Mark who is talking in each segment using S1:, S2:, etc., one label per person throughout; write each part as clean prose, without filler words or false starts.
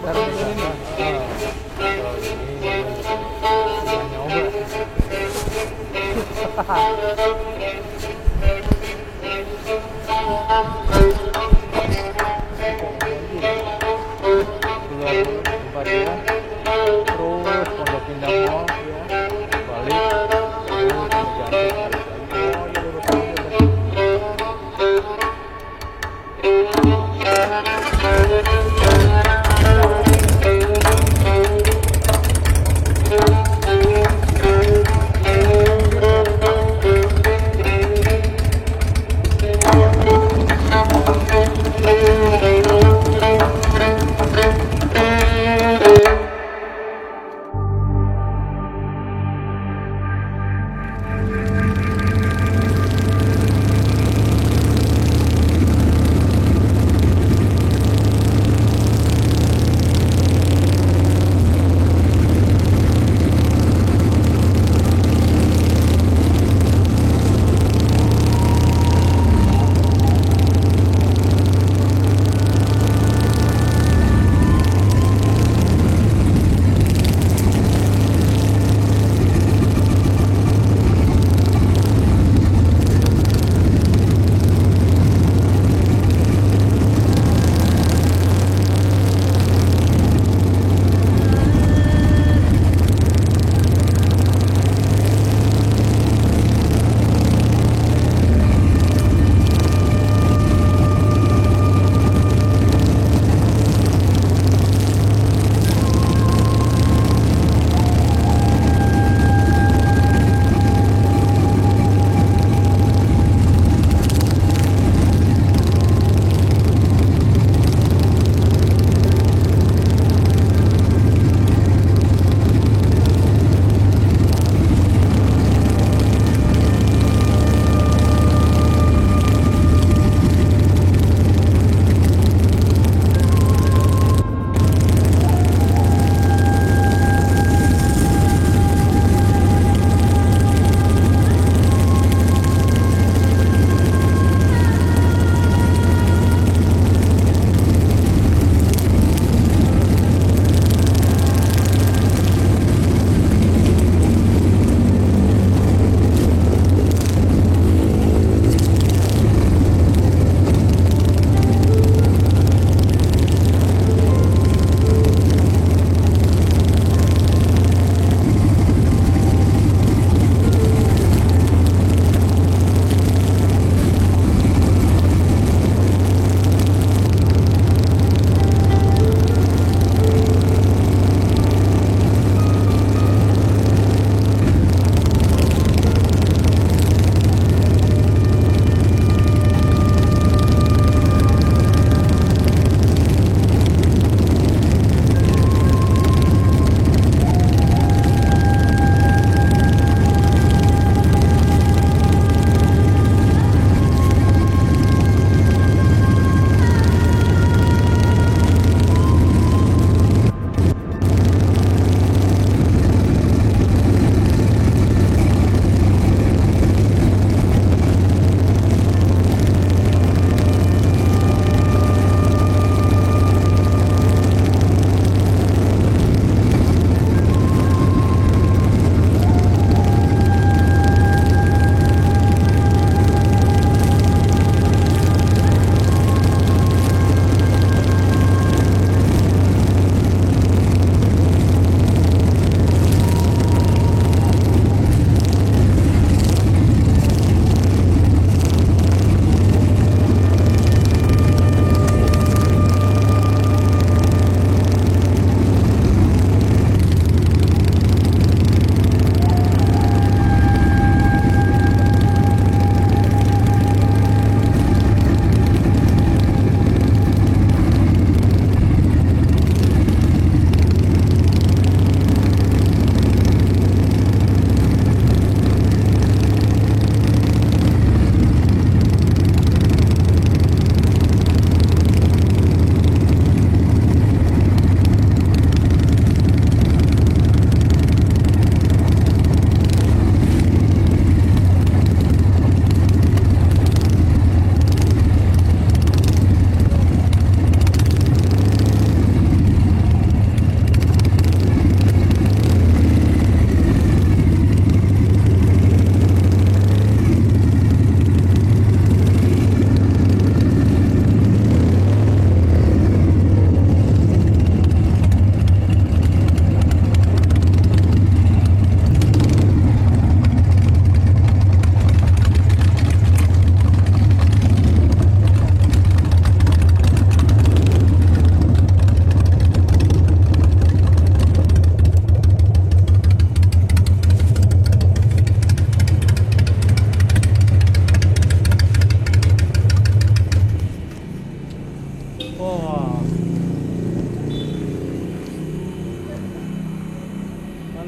S1: ntar misalkan kalau ini cuma nyoba keluar tempatnya terus Pondok Indah Mall ya balik terus Megamendung balik lagi oh ya lurus aja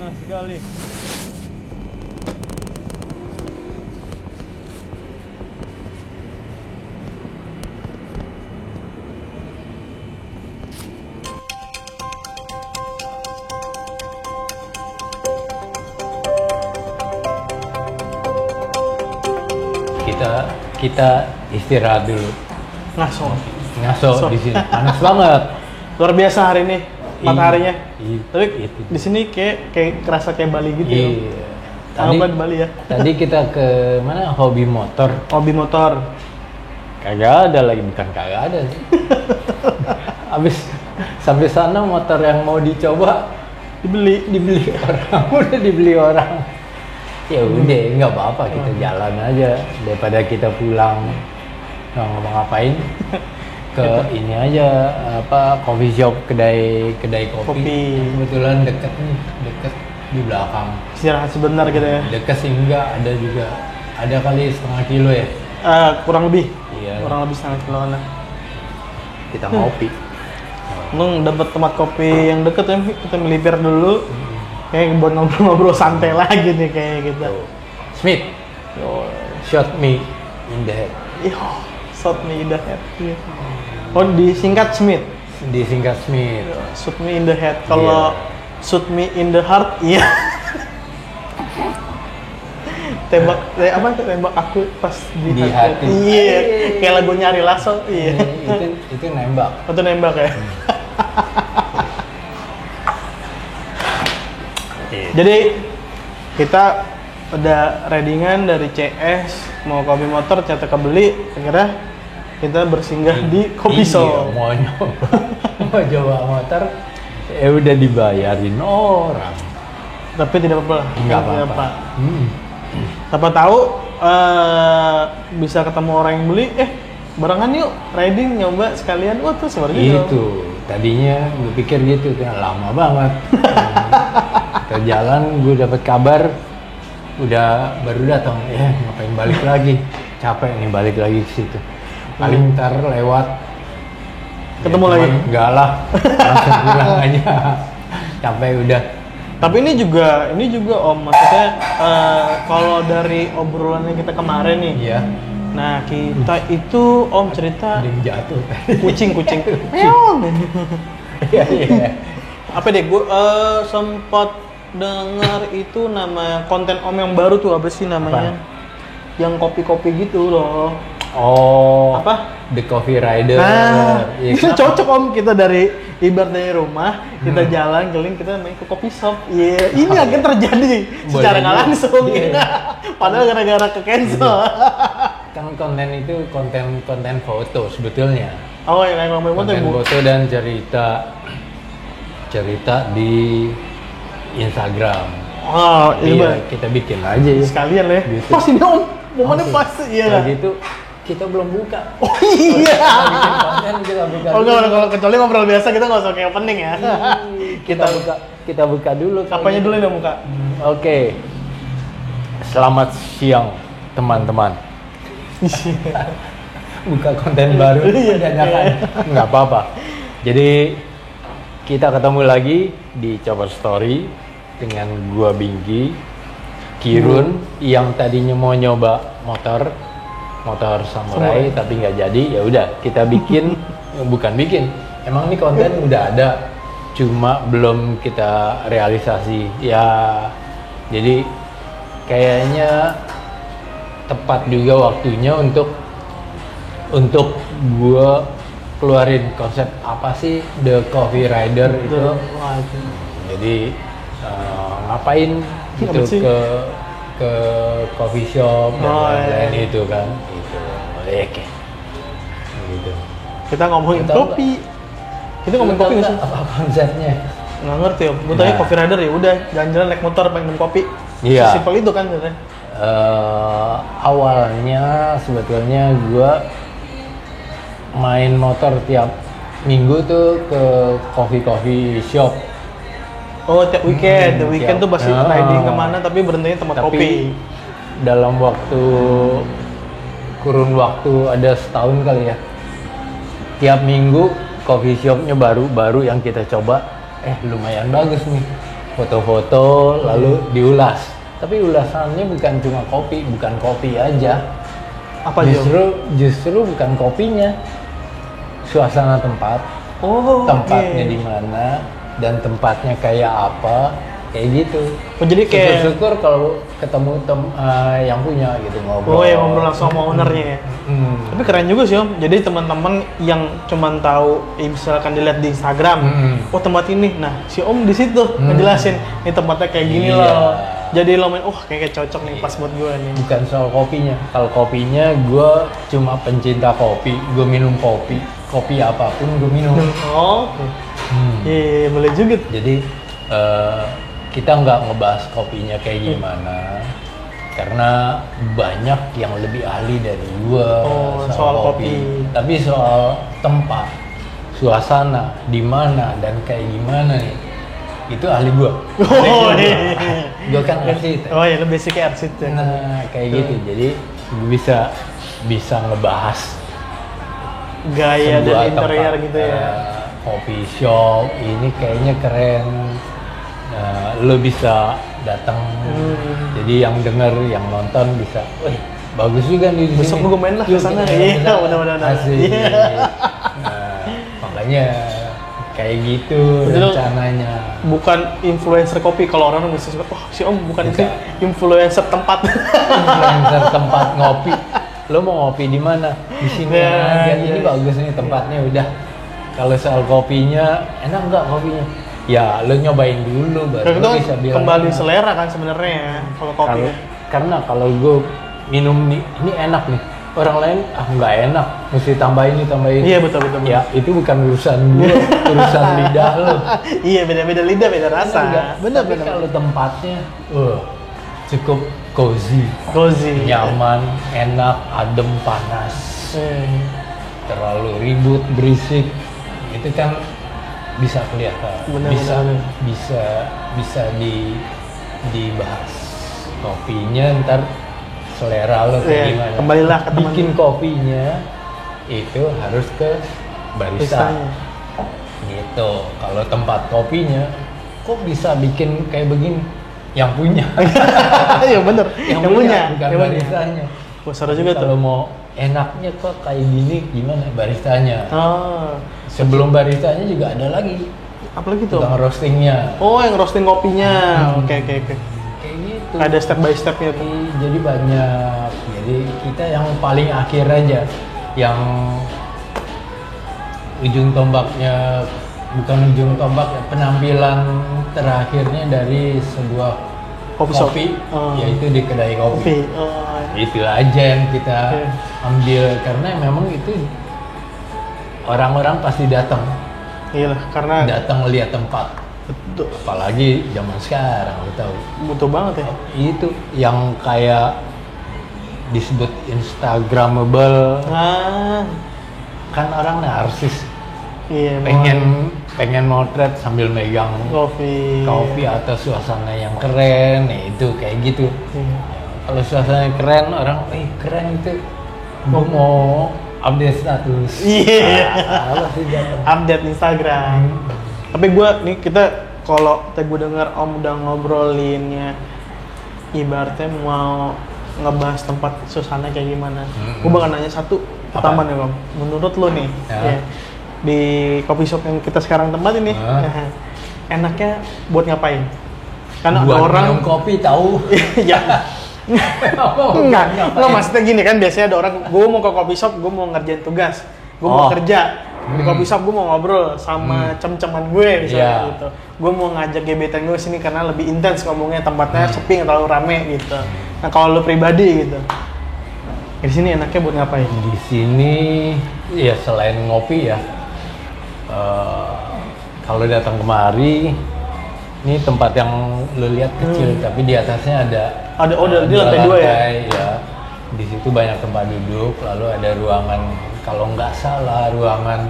S2: panas sekali.
S1: Kita istirahat dulu. Ngaso di sini. Panas banget.
S2: Luar biasa hari ini. 4 harinya. Tapi
S1: itu.
S2: di sini kayak kerasa kayak Bali gitu.
S1: Iya.
S2: Tadi di Bali ya.
S1: Tadi kita ke mana? Hobi motor.
S2: Hobi motor.
S1: Kagak ada lagi, bukan kagak ada sih. Abis sampai sana motor yang mau dicoba dibeli orang. Udah dibeli orang. Ya udah, nggak apa-apa, kita jalan aja daripada kita pulang nggak ngapa-ngapain. Ke ini aja coffee shop, kedai kopi. Kebetulan deket di belakang.
S2: Istirahat sebentar gitu ya.
S1: Deket sih enggak, ada kali setengah kilo ya.
S2: Kurang lebih.
S1: Iya.
S2: Kurang lebih setengah kilo lah.
S1: Kita ngopi.
S2: Nung dapat tempat kopi yang deket ya, kita melipir dulu. Kayak buat ngobrol-ngobrol santai lagi nih kayak gitu.
S1: Smith, shot me in the head.
S2: Shot me in the head. Oh, disingkat Smith.
S1: Disingkat Smith.
S2: Shoot me in the head. Kalau shoot me in the heart, iya. Tembak aku pas di hati. Iya, kayak lagu Nyari Lasso. Iya.
S1: Itu nembak.
S2: Itu nembak ya. Jadi kita udah readingan dari CS mau kopi motor, ternyata kebeli, akhirnya kita bersinggah di kopi shop.
S1: Mau coba motor, udah dibayarin orang.
S2: Tapi tidak apa-apa.
S1: Nggak apa-apa.
S2: Siapa tahu bisa ketemu orang yang beli, barengan yuk riding nyoba sekalian. Wah tuh sebenarnya
S1: itu tadinya gue pikir gitu, kan lama banget. Kita jalan, gue dapet kabar baru datang, ngapain balik lagi, capek nih balik lagi ke situ. Paling ntar lewat
S2: ketemu lagi,
S1: enggak lah, langsung pulang aja, capek udah.
S2: Tapi ini juga Om, maksudnya kalau dari obrolannya kita kemarin nih,
S1: iya.
S2: Nah kita itu Om cerita
S1: Ada yang jatuh
S2: kucing meong.
S1: Iya.
S2: Apa deh, gue sempat dengar itu nama konten Om yang baru tuh, apa sih namanya? Yang kopi-kopi gitu loh.
S1: Oh,
S2: apa?
S1: The Coffee Rider.
S2: Nah,
S1: ya,
S2: itu cocok Om, kita dari rumah, kita jalan keliling, kita main ke kopi shop. Iya, ini akan terjadi secara nggak langsung. Padahal gara-gara ke cancel.
S1: Kan konten itu konten foto sebetulnya.
S2: Oh, yang ngomongin
S1: foto dan cerita di Instagram.
S2: Oh,
S1: iya, kita bikin aja ya.
S2: Sekalian ya.
S1: Gitu.
S2: Pas ini Om, momennya pas ya.
S1: Kalau gitu kita belum buka.
S2: Oh iya.
S1: Bikin konten kita buka.
S2: Oh enggak, kalau kecuali ngobrol biasa kita nggak usah kayak opening ya.
S1: Kita buka dulu.
S2: Apanya dulu yang buka?
S1: Oke. Selamat siang teman-teman. Buka konten baru dadakan. Nggak apa-apa. Jadi kita ketemu lagi di Chopper Story dengan gua Bingki, Kirun yang tadinya mau nyoba motor samurai tapi nggak jadi. Ya udah kita bikin emang ini konten udah ada, cuma belum kita realisasi ya. Jadi kayaknya tepat juga waktunya untuk gua keluarin konsep apa sih The Coffee Rider itu. Jadi ngapain gitu ke coffee shop dan lain-lain itu kan gitu. Oke. Gitu.
S2: Kita ngomongin kopi. Kita ngomongin kopi nggak sih?
S1: Apa konsepnya?
S2: Nggak ngerti Om. Gue tanya Coffee Rider ya udah jalan-jalan naik motor pengen minum kopi.
S1: Iya.
S2: Simpel itu kan sebenarnya.
S1: Awalnya sebetulnya gue main motor tiap minggu tuh ke coffee shop.
S2: Oh, tiap weekend. The weekend tuh pasti riding kemana tapi berhentinya tempat kopi.
S1: Dalam kurun waktu ada setahun kali ya. Tiap minggu coffee shopnya baru yang kita coba, lumayan bagus nih foto-foto lalu diulas. Tapi ulasannya bukan cuma kopi, bukan kopi aja.
S2: Apa
S1: Justru bukan kopinya, suasana tempat,
S2: Oh,
S1: tempatnya
S2: oke.
S1: di mana dan tempatnya kayak apa, kayak gitu.
S2: Oh, jadi kayak
S1: Syukur-syukur kalau ketemu yang punya gitu ngobrol.
S2: Oh ya, ngobrol langsung sama ownernya ya. Tapi keren juga sih Om. Jadi teman-teman yang cuman tahu, misalkan dilihat di Instagram, oh tempat ini. Nah, si Om di situ ngejelasin, ini tempatnya kayak gini
S1: Iya.
S2: loh. Jadi lo main, kayak cocok nih pas buat gue nih.
S1: Bukan soal kopinya. Kalau kopinya, gue cuma pencinta kopi. Gue minum kopi. Kopi apapun gue minum.
S2: Oh, oke. Iya, boleh juga.
S1: Jadi kita nggak ngebahas kopinya kayak gimana. Karena banyak yang lebih ahli dari gue
S2: soal kopi.
S1: Tapi soal tempat, suasana, di mana dan kayak gimana nih, itu ahli gue.
S2: Oh, iya.
S1: Gue kan arsitek.
S2: Oh ya, lo basicnya arsitek.
S1: Nah, kayak gitu. Jadi gue bisa ngebahas
S2: Gaya dan
S1: sebuah
S2: interior
S1: tempat,
S2: gitu ya.
S1: coffee shop ini kayaknya keren. Lo bisa datang. Jadi yang denger, yang nonton bisa, wih bagus juga nih di
S2: Besok
S1: sini.
S2: gue main lah ke
S1: Yuk,
S2: sana.
S1: kita
S2: Iya,
S1: ke sana.
S2: benar-benar.
S1: Asik.
S2: Iya.
S1: Nah, makanya kayak gitu
S2: Berarti lo
S1: rencananya.
S2: Bukan influencer kopi, kalau orang bisa sebut, si Om bukan
S1: Bukan.
S2: influencer tempat.
S1: Influencer tempat ngopi. Lo mau ngopi di mana? Di sini
S2: Nah,
S1: aja.
S2: iya.
S1: Ini bagus nih tempatnya udah. Kalau soal kopinya, enak nggak kopinya? Ya, lo nyobain dulu baru
S2: Itu
S1: lo bisa bilang.
S2: kembali
S1: enak.
S2: selera kan sebenarnya ya, kalau kopi.
S1: Karena kalau gue minum nih, ini enak nih. Orang lain nggak enak, mesti tambahin ini, tambahin.
S2: Iya, betul.
S1: Ya, itu bukan urusan gue, urusan lidah lo.
S2: Iya, beda-beda lidah, beda rasa.
S1: Bener. Tapi kalau tempatnya, cukup cozy, nyaman, enak, adem, panas. Terlalu ribut, berisik, itu kan bisa kelihatan.
S2: Bener.
S1: Bisa dibahas. Kopinya ntar selera lo kayak
S2: Iya,
S1: gimana.
S2: kembalilah ke teman.
S1: Bikin kopinya itu harus ke barista.
S2: Baristanya.
S1: Gitu. Kalau tempat kopinya, kok bisa bikin kayak begini? Yang punya.
S2: Iya bener, yang punya.
S1: bukan
S2: Yang punya.
S1: baristanya.
S2: Wah, seru juga tuh.
S1: Kalau mau enaknya kok kayak gini, gimana baristanya?
S2: Oh,
S1: Sebelum baristanya juga ada lagi
S2: apalagi tuh?
S1: tukang roastingnya.
S2: Oh, yang roasting kopinya. Oke.
S1: Kayak gitu.
S2: Ada step by stepnya tuh.
S1: Jadi banyak. Jadi kita yang paling akhir aja, yang ujung tombaknya, bukan ujung tombak ya, penampilan terakhirnya dari sebuah
S2: Coffee shop.
S1: kopi,
S2: Oh.
S1: yaitu di kedai kopi.
S2: Kopi. Oh.
S1: Itu aja yang kita
S2: Oke.
S1: ambil karena memang itu orang-orang pasti datang
S2: Iya lah, karena
S1: lihat tempat,
S2: betul,
S1: apalagi zaman sekarang lo tahu
S2: butuh banget ya.
S1: itu yang kayak disebut Instagramable,
S2: Nah,
S1: kan orang narsis,
S2: iya.
S1: pengen motret sambil megang kopi atau suasana yang keren, ya itu kayak gitu.
S2: Iya.
S1: Kalau suasana keren, orang, keren itu, gue mau update status.
S2: Iya.
S1: Apa sih jatuh?
S2: Update Instagram. Tapi kalau gue dengar Om udah ngobrolinnya, ibaratnya mau ngebahas tempat suasana kayak gimana. Gue bakal nanya satu pertama nih Om. Menurut lo nih,
S1: Ya.
S2: di coffee shop yang kita sekarang tempatin nih, enaknya buat ngapain? Karena
S1: Buat
S2: orang
S1: minum kopi tahu.
S2: ya. Enggak, maksudnya gini kan, biasanya ada orang, gue mau ke coffee shop, gue mau ngerjain tugas, gue mau kerja di coffee shop, gue mau ngobrol sama cem-ceman gue misalnya gitu, gue mau ngajak gebetan gue sini karena lebih intens ngomongnya, tempatnya sepi, nggak terlalu rame gitu. Nah kalau lu pribadi gitu, di sini enaknya buat ngapain?
S1: Di sini ya selain ngopi ya, kalau datang kemari, ini tempat yang lu lihat kecil, tapi di atasnya ada
S2: di lantai 2 ya?
S1: Ya. Di situ banyak tempat duduk, lalu ada ruangan, kalau nggak salah ruangan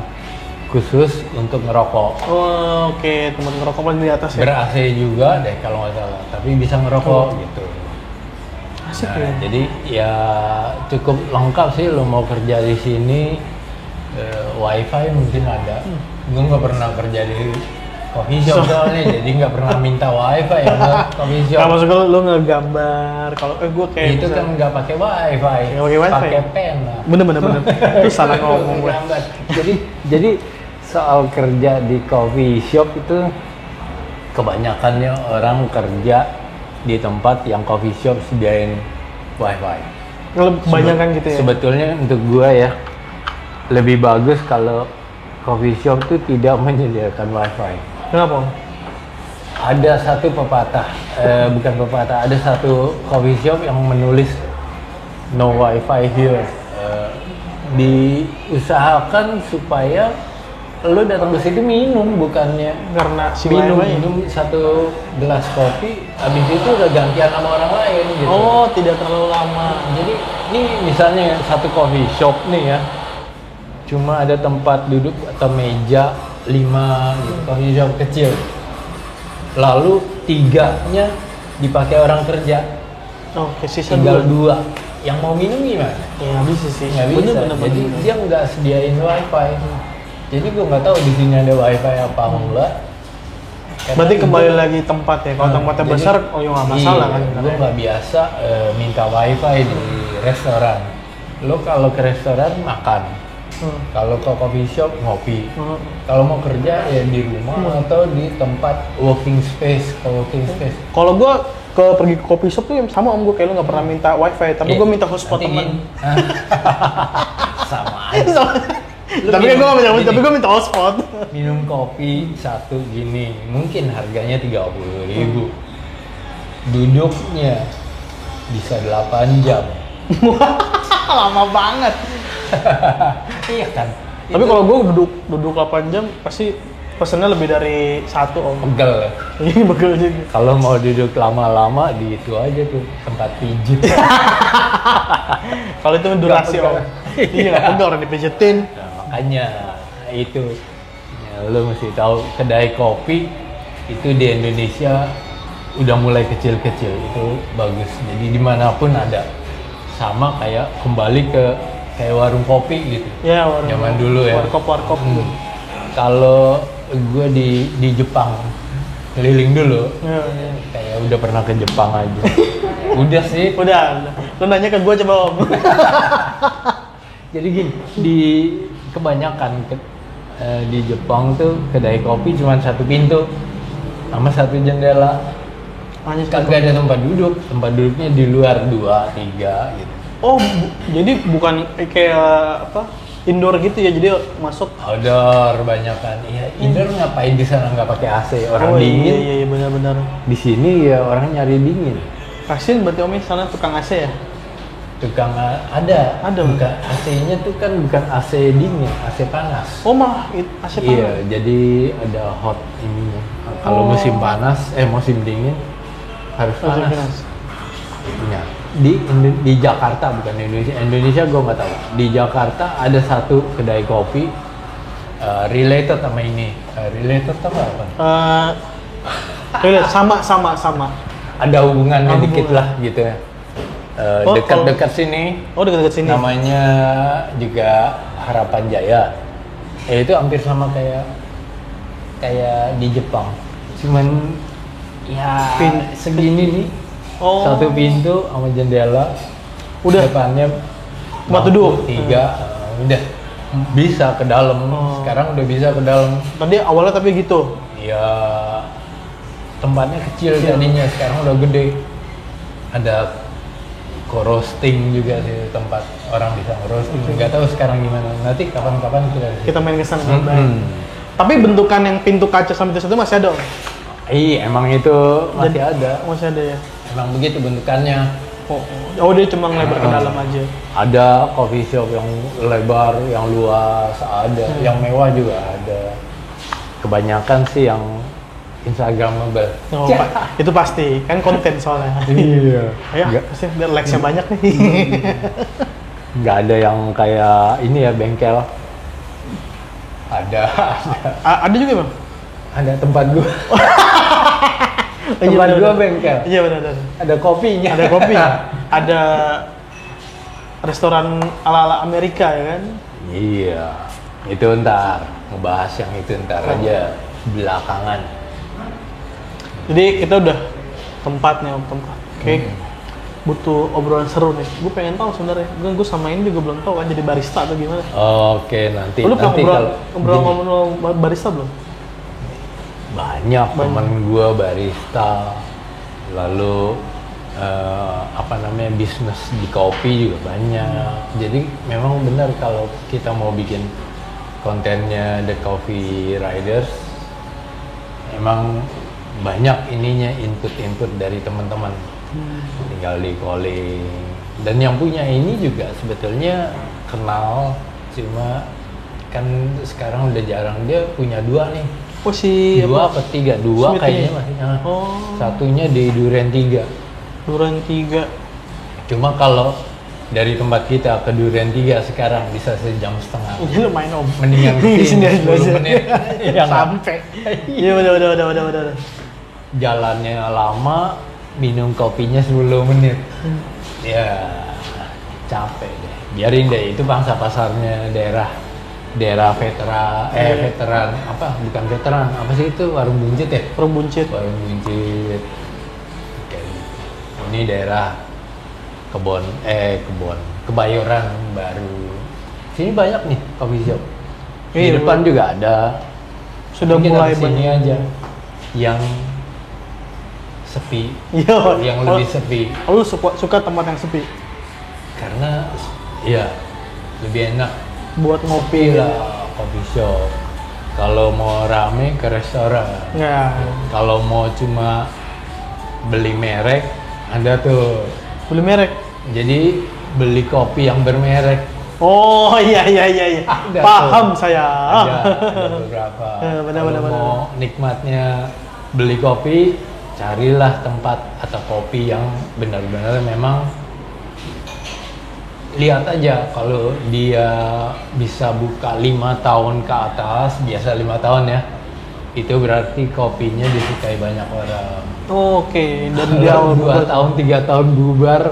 S1: khusus untuk ngerokok.
S2: Oh, oke, tempat ngerokok paling di atas ya?
S1: Ber-AC juga deh kalau nggak salah, tapi bisa ngerokok gitu.
S2: Asik
S1: Nah,
S2: ya?
S1: jadi ya cukup lengkap sih lo mau kerja di sini. Wifi mungkin ada. Gue nggak pernah kerja di coffee shop soalnya, jadi nggak pernah minta wifi ya ke coffee shop.
S2: Nah, maksud lu ngegambar, kalau gue kayak
S1: itu kan nggak pakai wifi, pakai pen lah.
S2: Bener. Itu salah ngomong gue.
S1: Jadi soal kerja di coffee shop itu kebanyakannya orang kerja di tempat yang coffee shop sediain wifi.
S2: Kebanyakan gitu ya.
S1: Sebetulnya untuk gua ya lebih bagus kalau coffee shop itu tidak menyediakan wifi.
S2: Kenapa?
S1: Ada satu pepatah, bukan pepatah, ada satu coffee shop yang menulis no wifi here. Diusahakan supaya lo datang ke situ minum, bukannya
S2: karena si
S1: minum satu gelas kopi, habis itu udah gantian sama orang lain gitu.
S2: Oh, tidak terlalu lama.
S1: Jadi ini misalnya satu coffee shop nih ya, cuma ada tempat duduk atau meja 5 gitu, coffee shop kecil. Lalu 3-nya dipakai orang kerja.
S2: Oke, sisa
S1: tinggal 2. Yang mau minum gimana?
S2: Ya nggak bisa sih.
S1: Nggak bisa. Jadi dia nggak sediain wifi. Jadi gue nggak tahu di sini ada wifi apa enggak.
S2: Berarti kembali lagi tempat ya. Kalau tempatnya besar, oh ya nggak masalah kan.
S1: Gue nggak biasa minta wifi di restoran. Lo kalau ke restoran makan. Kalau ke coffee shop ngopi. Kalau mau kerja ya di rumah atau di tempat working space.
S2: Kalau gue pergi ke coffee shop tuh yang sama om gue, kayak lu nggak pernah minta wifi, tapi gue minta hotspot teman.
S1: Sama aja.
S2: Tapi gue minta hotspot.
S1: Minum kopi satu gini, mungkin harganya 30.000. Duduknya bisa 8 jam.
S2: Lama banget.
S1: Iya kan.
S2: Tapi kalau gue duduk 8 jam pasti pesennya lebih dari 1 om.
S1: Pegel ya?
S2: Iya pegel juga.
S1: Kalau mau duduk lama-lama di itu aja tuh, tempat pijit.
S2: Kalau itu durasi om. Iya nggak pegel, orang dipijitin.
S1: Nah, makanya itu ya, lo mesti tahu kedai kopi itu di Indonesia udah mulai kecil-kecil, itu bagus. Jadi dimanapun ada. Sama kayak kembali ke kayak warung kopi gitu.
S2: Ya, warung
S1: zaman dulu ya.
S2: Warkop.
S1: Kalau gue di Jepang keliling dulu,
S2: ya.
S1: Kayak udah pernah ke Jepang aja. Udah sih.
S2: Udah. Lu nanya ke gue coba om.
S1: Jadi gini, di kebanyakan di Jepang tuh kedai kopi cuma satu pintu sama satu jendela. Kagak ada tempat duduk. Tempat duduknya di luar 2, 3 gitu.
S2: Oh, jadi bukan kayak apa? Indoor gitu ya, jadi masuk
S1: outdoor banyak kan. Iya, indoor ngapain di sana nggak pakai AC, orang dingin.
S2: Iya benar-benar.
S1: Di sini ya orang nyari dingin.
S2: Kasian berarti Om sana tukang AC ya?
S1: Tukang ada. Bukan AC-nya tuh kan bukan AC dingin, AC panas.
S2: Oh mah AC panas.
S1: Iya, jadi ada hot ininya. Kalau musim panas, musim dingin harus panas. Iya. Di Jakarta, bukan Indonesia. Indonesia gue nggak tahu. Di Jakarta ada satu kedai kopi related sama ini. Related apa?
S2: Sama.
S1: Ada hubungannya dikit lah gitu ya. Dekat-dekat sini.
S2: Oh, dekat-dekat sini.
S1: Namanya juga Harapan Jaya. Itu hampir sama kayak di Jepang. Cuman ya segini nih.
S2: Oh.
S1: Satu pintu sama jendela.
S2: Udah.
S1: Depannya
S2: tempat duduk.
S1: 3. Udah bisa ke dalam. Sekarang udah bisa ke dalam.
S2: Tadi awalnya tapi gitu.
S1: Ya tempatnya kecil jadinya, sekarang udah gede. Ada co-roasting juga sih, tempat orang bisa roasting. Nggak tahu sekarang gimana. Nanti kapan-kapan
S2: kita main ke sana. Tapi bentukan yang pintu kaca sama itu masih ada.
S1: Iya, emang itu masih ada.
S2: Masih ada ya.
S1: Emang begitu bentukannya.
S2: Oh dia cuma ngelebar ke dalam aja.
S1: Ada coffee shop yang lebar, yang luas, ada. Yang mewah juga ada. Kebanyakan sih yang Instagramable.
S2: Oh, itu pasti, kan konten soalnya.
S1: Iya.
S2: Ya, pasti likes-nya banyak nih.
S1: Nggak ada yang kayak ini ya, bengkel. Ada.
S2: Ada juga bang?
S1: Ada tempat gua. Tempat gua bengkel.
S2: Iya benar.
S1: Ada kopinya.
S2: Ada kopi. Ada restoran ala Amerika ya kan?
S1: Iya. Itu ntar ngebahas yang itu ntar aja. belakangan.
S2: Jadi kita udah tempat. Oke. Butuh obrolan seru nih. Gue pengen tahu sebenarnya. Gue sama ini juga belum tahu kan jadi barista atau gimana.
S1: Oke, nanti
S2: Lu
S1: nanti
S2: pernah
S1: kalau
S2: ngobrol barista belum?
S1: banyak teman gue barista, lalu bisnis di kopi juga banyak. Jadi memang benar kalau kita mau bikin kontennya The Coffee Riders, emang banyak ininya input dari teman-teman. Tinggal di calling. Dan yang punya ini juga sebetulnya kenal, cuma kan sekarang udah jarang. Dia punya 2 nih.
S2: Oh si
S1: 2 apa 3? 2
S2: Smith
S1: kayaknya
S2: ini?
S1: masih.
S2: Oh.
S1: Satunya di Duren 3.
S2: Duren 3.
S1: Cuma kalau dari tempat kita ke Duren 3 sekarang bisa sejam setengah.
S2: Ini lumayan om.
S1: Mendingan
S2: Di sini aja
S1: 10 menit. Ya,
S2: sampai. Iya udah.
S1: Jalannya lama, minum kopinya 10 menit. Ya capek deh. Biarin deh, itu pangsa pasarnya daerah veteran, bukan veteran, apa sih itu, warung buncit ya?
S2: Warung buncit.
S1: Kayak gitu. Ini daerah Kebayoran Baru. Sini banyak nih coffee shop. Di depan juga ada.
S2: Sudah
S1: Mungkin
S2: mulai
S1: sini
S2: banyak
S1: aja. Yang sepi,
S2: Iya.
S1: yang lebih sepi.
S2: Lu suka tempat yang sepi?
S1: Karena ya lebih enak
S2: Buat ngopi
S1: lah, coffee shop. Kalau mau rame ke restoran.
S2: Ya.
S1: Kalau mau cuma beli merek, ada tuh.
S2: Beli merek.
S1: Jadi beli kopi yang bermerek.
S2: Oh iya.
S1: Ada
S2: Paham
S1: tuh.
S2: saya.
S1: Ada beberapa.
S2: Benar.
S1: Kalau mau nikmatnya beli kopi, carilah tempat atau kopi yang benar-benar memang lihat aja. Kalau dia bisa buka 5 tahun ke atas, biasa 5 tahun ya, itu berarti kopinya disukai banyak orang.
S2: Oke, dan dia
S1: Kalau 2 tahun, 3 tahun bubar,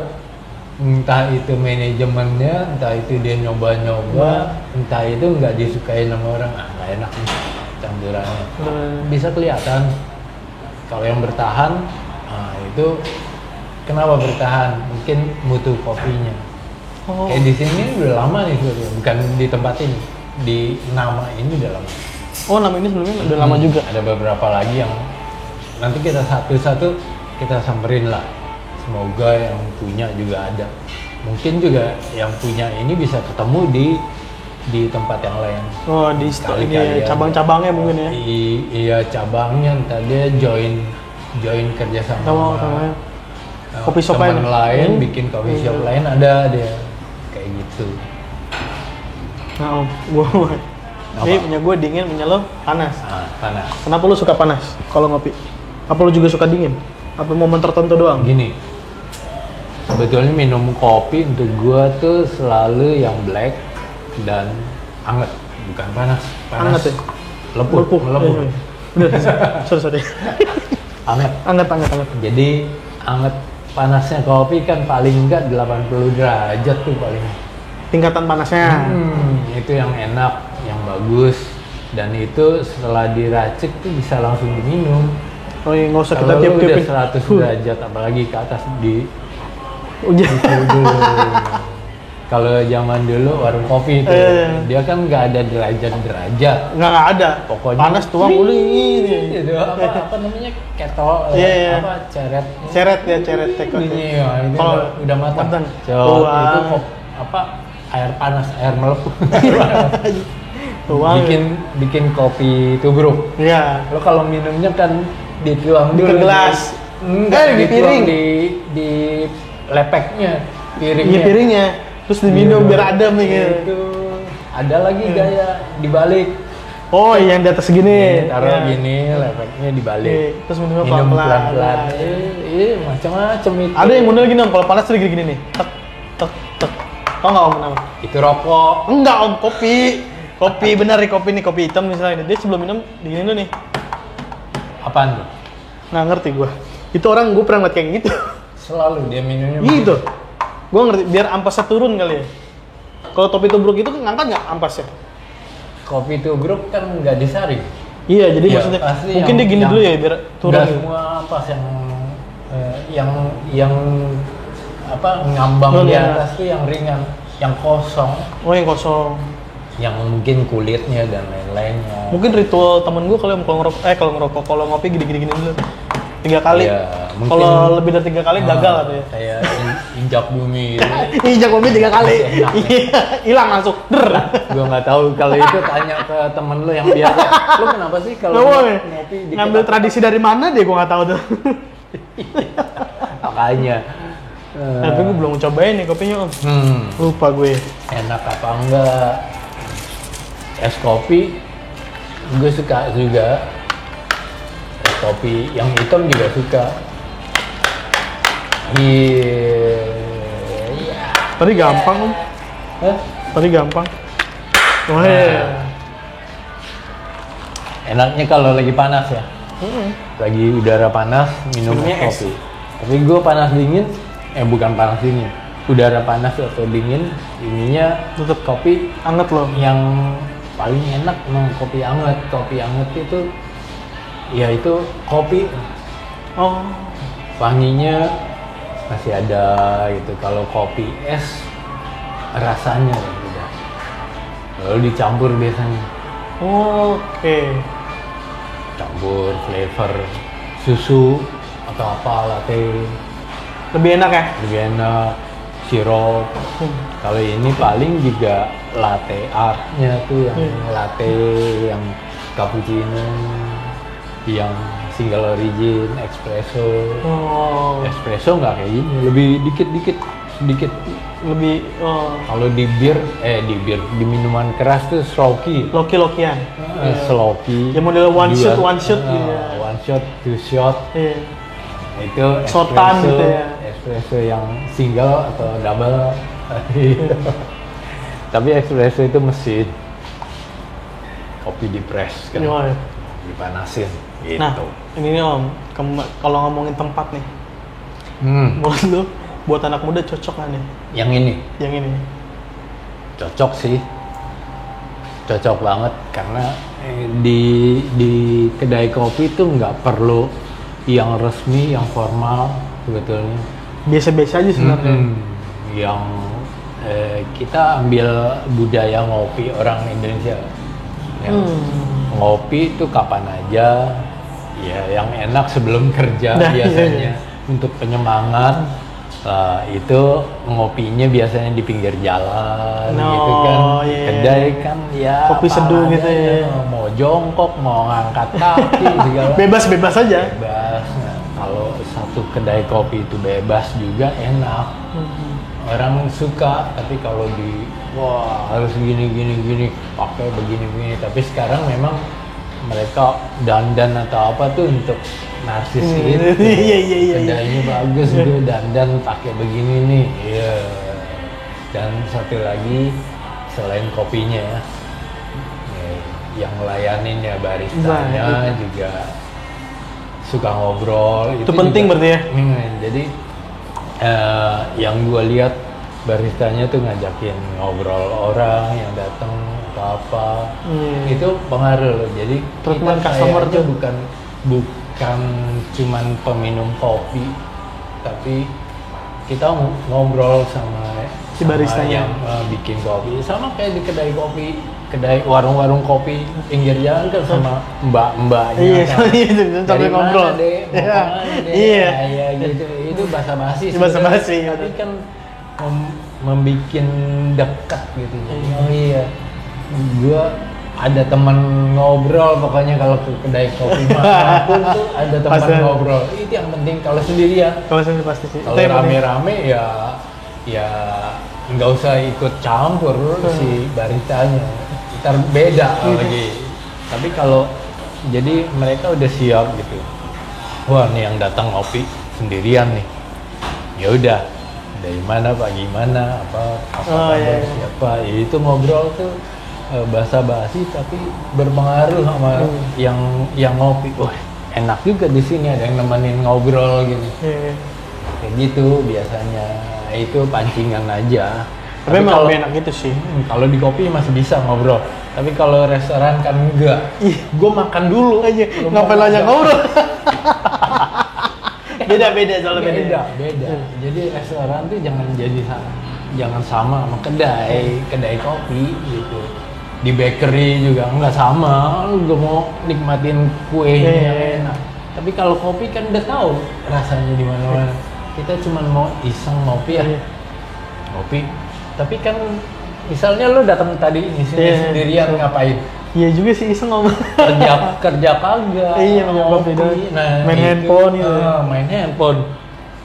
S1: entah itu manajemennya, entah itu dia nyoba-nyoba, entah itu nggak disukai sama orang, nggak enak nih campurannya. Bisa kelihatan. Kalau yang bertahan, itu kenapa bertahan? Mungkin mutu kopinya. Kayak di sini udah lama nih sebetulnya, bukan di tempat ini, di nama ini udah lama.
S2: Oh, nama ini sebelumnya udah lama juga.
S1: Ada beberapa lagi yang nanti kita satu-satu kita samperin lah. Semoga yang punya juga ada. Mungkin juga yang punya ini bisa ketemu di tempat yang lain.
S2: Oh, di cabang-cabangnya mungkin ya.
S1: Iya, cabangnya entah dia join kerja sama
S2: kopi shop
S1: lain, bikin coffee shop lain, ada dia kayak gitu.
S2: Nah, ini punya gue dingin, punya lo panas.
S1: Panas.
S2: Kenapa lo suka panas kalau ngopi? Apa lo juga suka dingin? Apa momen tertentu doang?
S1: Gini, sebetulnya minum kopi untuk gue tuh selalu yang black dan anget, bukan panas.
S2: Anget ya?
S1: Lepuh.
S2: Udah, sorry. Anget.
S1: Jadi anget. Panasnya kopi kan paling enggak 80 derajat tuh paling.
S2: Tingkatan panasnya.
S1: Itu yang enak, yang bagus. Dan itu setelah diracik tuh bisa langsung diminum.
S2: Oh iya, nggak usah kita
S1: Kalau
S2: tiup-tiupin.
S1: udah 100 derajat, apalagi ke atas di
S2: Udah.
S1: Kalau zaman dulu warung kopi itu, dia kan nggak ada derajat-derajat.
S2: Nggak ada.
S1: Pokoknya
S2: panas tuang ini.
S1: Gitu, apa namanya, kettle, apa
S2: Ceret teko.
S1: Iya, itu
S2: Kalau
S1: udah matang.
S2: Tuang.
S1: Itu apa, air panas, air melepuh.
S2: Tuang.
S1: Bikin kopi tubruk.
S2: Iya.
S1: Lo kalau minumnya kan dituang
S2: Di
S1: dulu
S2: gelas.
S1: Enggak,
S2: di piring.
S1: Di lepeknya, piringnya.
S2: Iya, piringnya. Terus diminum biar adem gitu.
S1: Itu ada lagi gaya dibalik.
S2: Oh, yang di atas segini.
S1: Taruh gini, lepeknya dibalik.
S2: Terus minum
S1: pelan-pelan. Iya, macam-macam itu.
S2: Ada yang model gini om, kalau panas tuh gini nih. Tek. Tau nggak om kenapa?
S1: Itu rokok.
S2: Enggak om, kopi benar nih, kopi hitam misalnya. Dia sebelum minum digini dulu nih.
S1: Apaan tuh?
S2: Nggak ngerti gua. Itu orang gue pernah ngeliat kayak gitu.
S1: Selalu dia minumnya
S2: Gitu. Gue ngerti, biar ampasnya turun kali ya. Kalau kopi tubruk itu ngangkat nggak ampasnya?
S1: Kopi tubruk kan nggak disaring.
S2: Iya, jadi
S1: Ya,
S2: maksudnya
S1: pasti
S2: mungkin dia gini dulu ya biar turun.
S1: Nggak
S2: Gitu.
S1: semua pas yang apa ngambang
S2: Oh,
S1: di
S2: iya.
S1: atas tuh yang ringan, yang kosong,
S2: Oh, yang kosong.
S1: yang mungkin kulitnya dan lain-lainnya.
S2: Mungkin ritual temen gue kalau kalau ngopi gini-gini dulu 3 kali.
S1: Iya, mungkin-
S2: Kalau lebih dari 3 kali gagal atau ya.
S1: Kayak injak bumi gitu.
S2: Injak mobil 3 kali.
S1: Enak.
S2: Iya, hilang langsung. Der.
S1: Gue nggak tahu kalau itu tanya ke temen lu yang biasa. Lu kenapa sih kalau
S2: Nggak boleh.
S1: ngopi dikit
S2: Ngambil
S1: apa-
S2: tradisi dari mana dia gue nggak tahu tuh.
S1: Makanya.
S2: Tapi gue belum cobain nih kopinya om. Lupa gue.
S1: Enak apa enggak? Es kopi gue suka juga. Es kopi yang hitam juga suka. Iya.
S2: Tadi gampang om.
S1: Hah?
S2: Tadi gampang. Oh
S1: Nah.
S2: iya.
S1: Enaknya kalau lagi panas ya. Lagi udara panas minum
S2: Minumnya es.
S1: kopi. Tapi gue panas dingin, bukan panas dingin. Udara panas atau dingin, ininya
S2: Tetep
S1: kopi
S2: anget loh.
S1: yang paling enak emang kopi anget. Kopi anget itu ya itu kopi
S2: Oh.
S1: wanginya masih ada gitu. Kalau kopi es rasanya beda. Lalu dicampur biasanya.
S2: Oke.
S1: Campur flavor susu atau apa latte
S2: Lebih enak ya?
S1: lebih enak, sirup. Kalau ini paling juga latte art-nya tuh yang latte, yang cappuccino, yang single origin, espresso.
S2: Oh.
S1: Espresso nggak kayak gini, lebih sedikit.
S2: Lebih
S1: Kalau di minuman keras tuh sloky.
S2: loki-lokian.
S1: Sloky.
S2: Ya model one
S1: Dua-
S2: shot gitu ya.
S1: One shot, two shot.
S2: Iya.
S1: Itu
S2: Shotan
S1: espresso,
S2: gitu ya.
S1: espresso yang single atau double. Tapi espresso itu mesin. Kopi di press kan,
S2: Oh, iya.
S1: dipanasin gitu.
S2: Nah, ini nih om, kalau ngomongin tempat nih, buat lu, buat anak muda cocok nggak nih?
S1: Yang ini
S2: Yang ini?
S1: cocok sih, cocok banget karena di kedai kopi itu nggak perlu yang resmi, yang formal sebetulnya.
S2: Biasa-biasa aja sebenarnya.
S1: Yang kita ambil budaya ngopi orang Indonesia. Yang ngopi itu kapan aja, ya yang enak sebelum kerja
S2: Nah,
S1: biasanya.
S2: iya.
S1: Untuk penyemangat itu ngopinya biasanya di pinggir jalan gitu kan.
S2: Iya.
S1: Kedai kan ya
S2: Kopi
S1: apa
S2: seduh gitu
S1: adanya,
S2: ya.
S1: mau jongkok, mau ngangkat kaki segala.
S2: Bebas-bebas aja.
S1: Bebas. Nah, kalau satu kedai kopi itu bebas juga enak. Orang suka, tapi kalau harus gini pakai begini, tapi sekarang memang mereka dandan atau apa tuh untuk narsis gitu.
S2: Iya.
S1: Kedainya bagus gitu, dandan pakai begini nih. Iya. Dan satu lagi selain kopinya ya, yang ngelayanin ya baristanya juga suka ngobrol.
S2: Itu penting
S1: juga,
S2: berarti ya?
S1: Jadi yang gue lihat baristanya tuh ngajakin ngobrol orang yang datang atau apa. Itu pengaruh loh. Jadi
S2: Treatment
S1: kita
S2: customer
S1: kayaknya
S2: tuh.
S1: bukan cuman peminum kopi, tapi kita ngobrol sama
S2: Si baristanya.
S1: yang bikin kopi. Sama kayak di kedai kopi, warung-warung kopi pinggir jalan kan sama mbak-mbaknya.
S2: Iya,
S1: kan.
S2: itu sampai
S1: Dari
S2: ngobrol.
S1: mana deh, mau
S2: Iya.
S1: kemana deh,
S2: Iya.
S1: ya gitu. Itu basa-basi sih.
S2: Basa-basi,
S1: Tapi
S2: gitu.
S1: kan membikin dekat gitu. Jadi, oh iya, gua ada teman ngobrol pokoknya kalau ke kedai kopi manapun tuh ada teman
S2: Pasti ada.
S1: ngobrol. Itu yang penting. Kalau sendirian,
S2: Kalau saya pasti sih.
S1: kalau
S2: Itu yang penting.
S1: rame-rame ya nggak usah ikut campur si baristanya. Ntar beda lagi. Tapi kalau jadi mereka udah siap gitu. Wah, nih yang datang ngopi sendirian nih. Ya udah, dari mana Pak, gimana, apa
S2: Oh, iya.
S1: siapa. Ya, itu ngobrol tuh basa-basi tapi berpengaruh sama yang ngopi. Wah, enak juga di sini ada yang nemenin ngobrol gitu.
S2: Iya.
S1: Kayak gitu biasanya. Itu pancingan aja.
S2: Tapi emang lebih enak gitu sih.
S1: Kalau di kopi masih bisa ngobrol. Tapi kalau restoran kan enggak.
S2: Ih, gue makan dulu aja. Ngapain aja ngobrol? Beda soalnya
S1: beda. Jadi restoran tuh jangan sama kedai kopi gitu. Di bakery juga nggak sama, lu gak mau nikmatin kuenya yang enak. Tapi kalau kopi kan udah tahu rasanya di mana-mana. Kita cuma mau iseng ngopi ya, ngopi. Tapi kan misalnya lu datang tadi di sini sendirian ngapain?
S2: Iya juga sih iseng ngomong.
S1: kerja kagak.
S2: Iya ngopi doang. Main handphone gitu.
S1: Main handphone.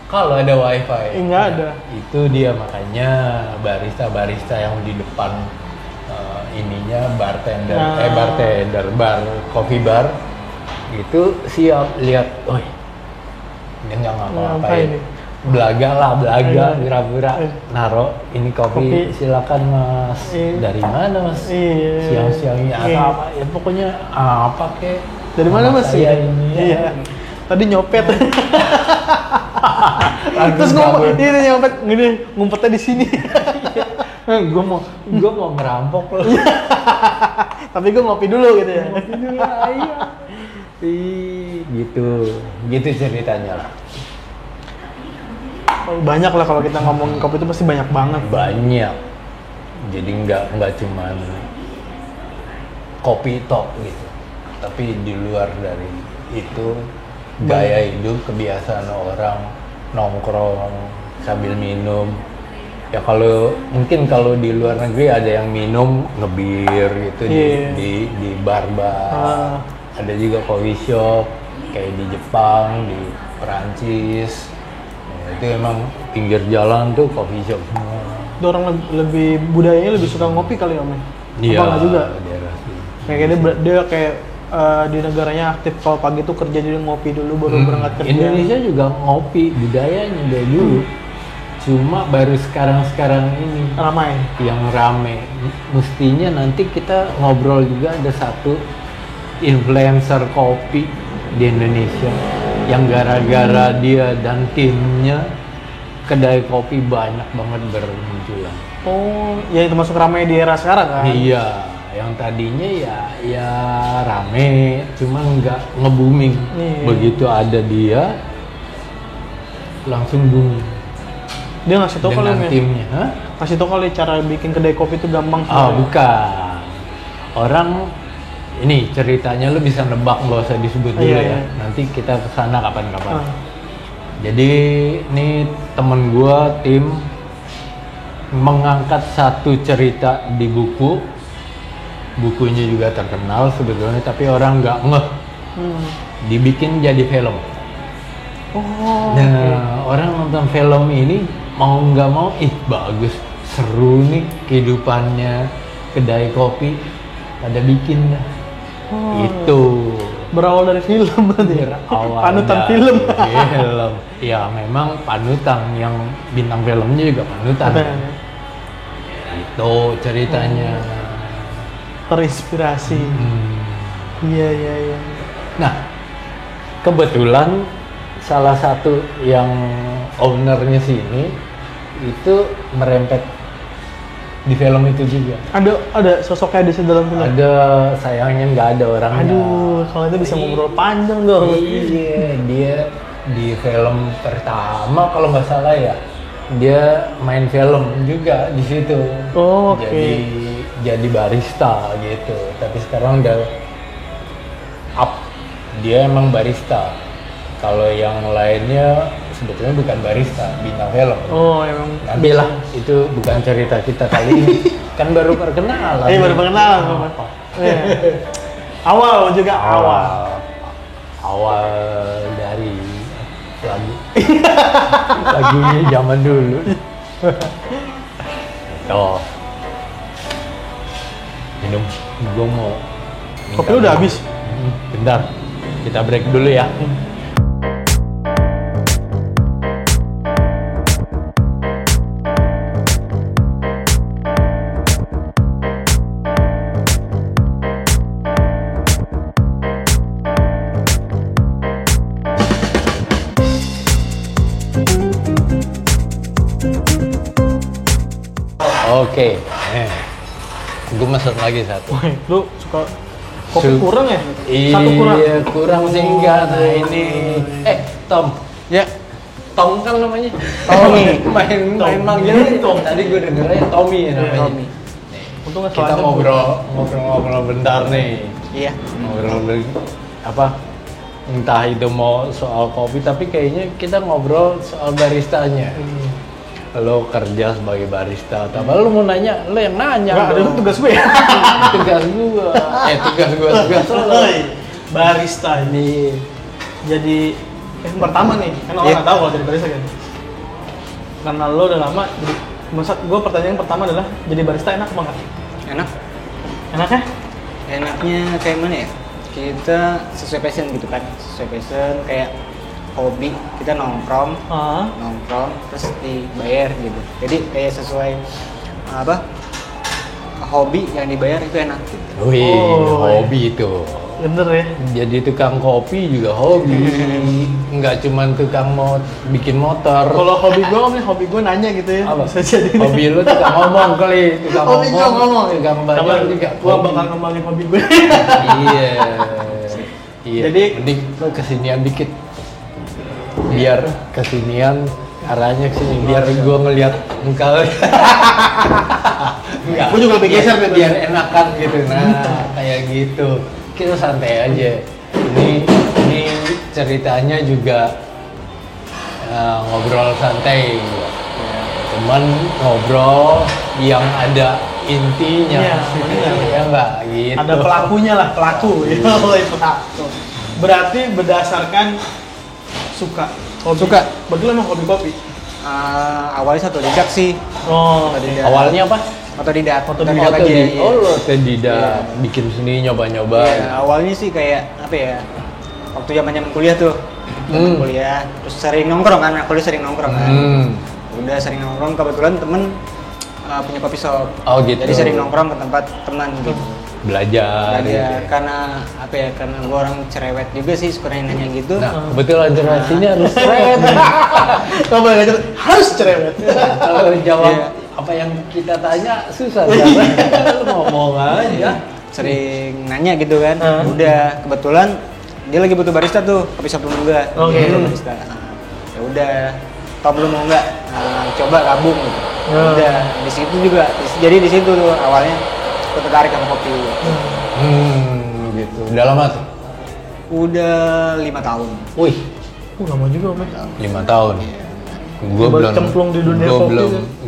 S1: Kalau ada wifi.
S2: Nggak ada.
S1: Itu dia makanya barista yang di depan ininya bartender, coffee bar itu siap lihat, oh ini nggak ngapa-ngapain, belaga pura-pura naro ini kopi, silakan mas, dari mana mas, siang-siangnya atau apa ya pokoknya apa kek,
S2: dari mana mas
S1: saya ini
S2: iya. Tadi nyopet terus nyopet gini ngumpetnya di sini.
S1: gue mau ngerampok loh.
S2: Tapi gue ngopi dulu gitu ya.
S1: Ngopi dulu ayo. Gitu ceritanya lah.
S2: Banyak lah kalau kita ngomongin kopi itu pasti banyak banget.
S1: Banyak. Jadi nggak cuman kopi tok gitu. Tapi di luar dari itu gaya hidup, kebiasaan orang nongkrong sambil minum. Ya mungkin kalau di luar negeri ada yang minum ngebir gitu di bar-bar. Ada juga coffee shop kayak di Jepang, di Perancis. Ya, itu emang pinggir jalan tuh coffee shop semua.
S2: Itu orang lebih budayanya lebih suka ngopi kali ya, Om?
S1: Iya.
S2: Apa nggak juga?
S1: Kayak
S2: dia kayak di negaranya aktif kalau pagi tuh kerja jadi ngopi dulu baru berangkat kerja.
S1: Indonesia juga ngopi budayanya dari dulu. Cuma baru sekarang ini yang rame. Mestinya nanti kita ngobrol juga ada satu influencer kopi di Indonesia yang gara-gara dia dan timnya kedai kopi banyak banget bermunculan.
S2: Oh, ya itu masuk ramai di era sekarang kan?
S1: Iya, yang tadinya ya rame, cuma nggak nge-booming. Begitu ada dia, langsung booming.
S2: Dia ngasih tau kalau
S1: timnya,
S2: ngasih tau kalau cara bikin kedai kopi itu gampang.
S1: Bukan. Orang ini ceritanya lu bisa nebak, nggak usah disebut dulu ya. Nanti kita kesana kapan-kapan. Jadi ini temen gua tim mengangkat satu cerita di buku. Bukunya juga terkenal sebetulnya, tapi orang nggak ngeh. Dibikin jadi film. Orang nonton film ini mau nggak mau, bagus, seru nih kehidupannya kedai kopi, pada bikin dah. Itu
S2: berawal dari film berarti. Panutan film.
S1: Ya memang panutan, yang bintang filmnya juga panutan. Itu ceritanya.
S2: Terinspirasi. Iya.
S1: Nah, kebetulan salah satu yang ownernya sini itu merempet di film itu juga.
S2: Ada sosoknya di dalam film?
S1: Ada, sayangnya nggak ada orangnya.
S2: Aduh, kalau itu bisa ngobrol panjang dong.
S1: Iya, dia di film pertama kalau nggak salah ya, dia main film juga di situ.
S2: Oh, oke.
S1: Jadi barista gitu. Tapi sekarang udah up. Dia emang barista. Kalau yang lainnya sebetulnya bukan barista, bintang film.
S2: Oh, emang.
S1: Nantilah, itu bukan cerita kita kali ini. Kan baru perkenalan.
S2: Baru perkenalan. Awal juga
S1: awal dari lagunya zaman dulu. Tuh. Minum, gue mau.
S2: Kopi lu udah habis?
S1: Bentar, kita break dulu ya. Oke. Gue mesen lagi satu.
S2: Wah, lu suka kopi kurang ya? Satu kurang.
S1: Iya, kurang sih enggak. Nah, ini Tom.
S2: Ya.
S1: Tom kan namanya.
S2: Tommy.
S1: main manggilnya Tom. Tadi gue dengernya Tommy namanya.
S2: Tommy. Untung nggak
S1: Kita
S2: salah
S1: ngobrol bentar nih.
S2: Iya.
S1: Ngobrol apa? Entah itu mau soal kopi, tapi kayaknya kita ngobrol soal baristanya. Lo kerja sebagai barista atau apa? Lo mau nanya, lo yang nanya.
S2: Enggak, itu tugas gue ya.
S1: Tugas lo.
S2: Barista ini. Jadi yang pertama nih, kan orang nggak tahu kalau jadi barista kan. Karena lo udah lama, jadi maksud gue pertanyaan pertama adalah jadi barista enak apa nggak?
S3: Enak.
S2: Enaknya?
S3: Enaknya kayak mana ya? Kita sesuai passion gitu kan. Sesuai passion kayak hobi, kita nongkrong terus dibayar gitu. Jadi kayak sesuai hobi yang dibayar itu enak gitu.
S1: Hobi itu.
S2: Bener ya.
S1: Jadi tukang kopi juga hobi. Enggak cuman tukang bikin motor.
S2: Kalau hobi gue nanya gitu ya.
S1: Apa?
S2: Bisa jadi.
S1: Hobi lu tukang ngomong kali, tukang ngomong. Tukang bayar juga.
S2: Gue bakal ngembangin hobi gue.
S1: Iya.
S2: Jadi
S1: mending lu kesinian dikit. Biar kesinian arahnya kesini biar gue ngeliat muka. Enggak.
S2: Gue juga lebih geser gitu.
S1: Biar enakan gitu. Nah, kayak gitu. Kita santai aja. Ini ceritanya juga ngobrol santai. Cuman ngobrol yang ada intinya. Ya enggak gitu.
S2: Ada pelakunya lah, pelaku. Berarti berdasarkan suka.
S3: Suka.
S2: Berarti lo emang hobi kopi?
S3: Awalnya otodidak sih. Otodidak.
S1: Awalnya apa?
S3: Otodidak.
S1: Otodidak. Oh, lo otodidak. Bikin sendiri nyoba-nyoba.
S3: Iya, awalnya sih kayak apa ya? Waktu zaman kuliah tuh. Kuliah, terus sering nongkrong kan, sering nongkrong kan. Udah sering nongkrong, kebetulan temen punya coffee shop.
S1: Oh gitu.
S3: Jadi sering nongkrong ke tempat teman gitu.
S1: Belajar gitu.
S3: Karena apa ya? Karena gue orang cerewet juga sih, suka nanya gitu.
S1: Nah, kebetulan generasinya harus cerewet.
S2: Kamu harus cerewet.
S1: Kalau jawab apa yang kita tanya susah. Lu ngomong aja.
S3: Sering nanya gitu kan. Udah kebetulan dia lagi butuh barista tuh, kopi shop juga. Barista. Ya udah, Tom lu mau nggak coba gabung gitu. Udah di situ juga. Jadi di situ tuh awalnya gue tertarik sama kopi.
S1: Gitu. Udah lama tuh?
S3: Udah 5 tahun.
S1: Wih,
S2: Lama juga, Om.
S1: 5 tahun. Gue belum
S2: cemplung di dunia kopi.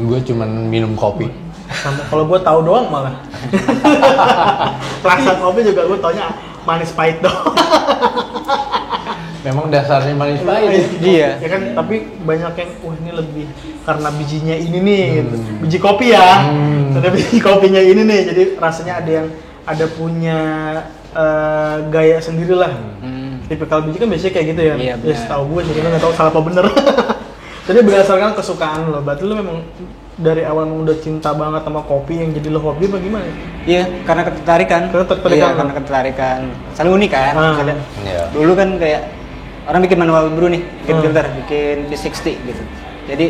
S1: Gue cuman minum kopi.
S2: Sama kalau gue tahu doang malah. Rasa kopi juga gue taunya manis pahit doang.
S1: Memang dasarnya manis pahit.
S3: Iya.
S2: Ya kan, tapi banyak yang ini lebih karena bijinya ini nih gitu. Biji kopi ya. Karena biji kopinya ini nih, jadi rasanya ada punya gaya sendiri lah. Tipikal biji kan biasanya kayak gitu ya.
S3: Iya,
S2: Ya setahu gue, jadi nggak tahu salah apa bener. Jadi berdasarkan kesukaan lo, berarti lo memang dari awal udah cinta banget sama kopi yang jadi lo hobi apa gimana?
S3: Iya, karena ketertarikan. Karena ketertarikan. Selalu unik kan.
S1: Iya.
S3: Dulu kan kayak orang bikin manual brew nih, bikin filter, bikin V60 gitu. Jadi